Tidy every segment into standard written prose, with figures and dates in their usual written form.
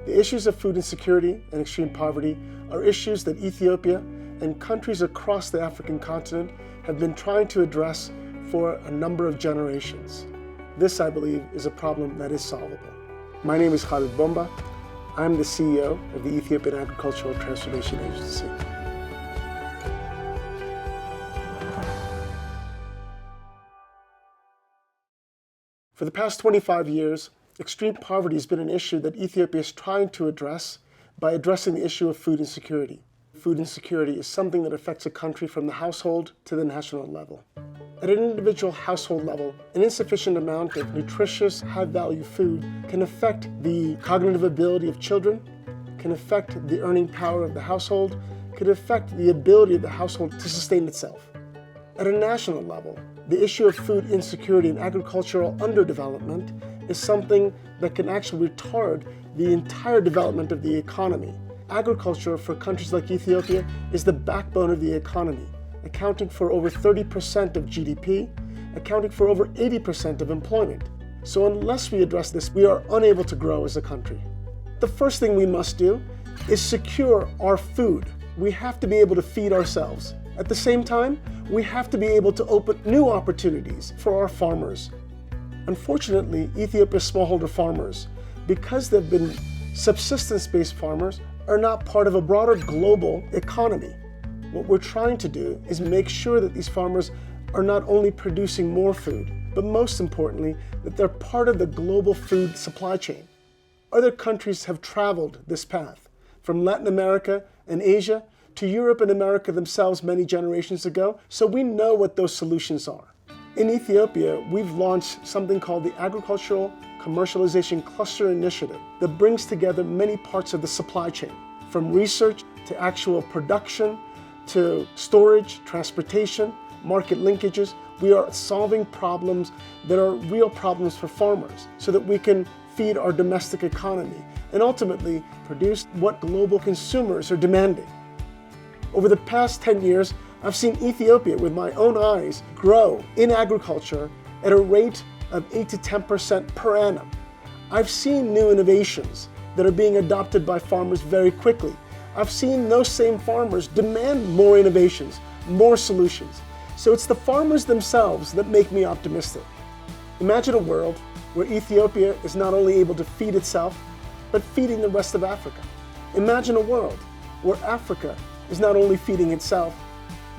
The issues of food insecurity and extreme poverty are issues that Ethiopia and countries across the African continent have been trying to address for a number of generations. This, I believe, is a problem that is solvable. My name is Khalid Bomba. I'm the CEO of the Ethiopian Agricultural Transformation Agency. For the past 25 years, extreme poverty has been an issue that Ethiopia is trying to address by addressing the issue of food insecurity. Food insecurity is something that affects a country from the household to the national level. At an individual household level, an insufficient amount of nutritious, high-value food can affect the cognitive ability of children, can affect the earning power of the household, can affect the ability of the household to sustain itself. At a national level, the issue of food insecurity and agricultural underdevelopment is something that can actually retard the entire development of the economy. Agriculture for countries like Ethiopia is the backbone of the economy, accounting for over 30% of GDP, accounting for over 80% of employment. So unless we address this, we are unable to grow as a country. The first thing we must do is secure our food. We have to be able to feed ourselves. At the same time, we have to be able to open new opportunities for our farmers. Unfortunately, Ethiopia's smallholder farmers, because they've been subsistence-based farmers, are not part of a broader global economy. What we're trying to do is make sure that these farmers are not only producing more food, but most importantly, that they're part of the global food supply chain. Other countries have traveled this path, from Latin America and Asia to Europe and America themselves many generations ago, so we know what those solutions are. In Ethiopia, we've launched something called the Agricultural Commercialization Cluster Initiative that brings together many parts of the supply chain, from research to actual production to storage, transportation, market linkages. We are solving problems that are real problems for farmers so that we can feed our domestic economy and ultimately produce what global consumers are demanding. Over the past 10 years, I've seen Ethiopia with my own eyes grow in agriculture at a rate of 8 to 10% per annum. I've seen new innovations that are being adopted by farmers very quickly. I've seen those same farmers demand more innovations, more solutions. So it's the farmers themselves that make me optimistic. Imagine a world where Ethiopia is not only able to feed itself, but feeding the rest of Africa. Imagine a world where Africa is not only feeding itself,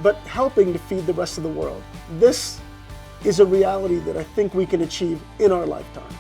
but helping to feed the rest of the world. This is a reality that I think we can achieve in our lifetime.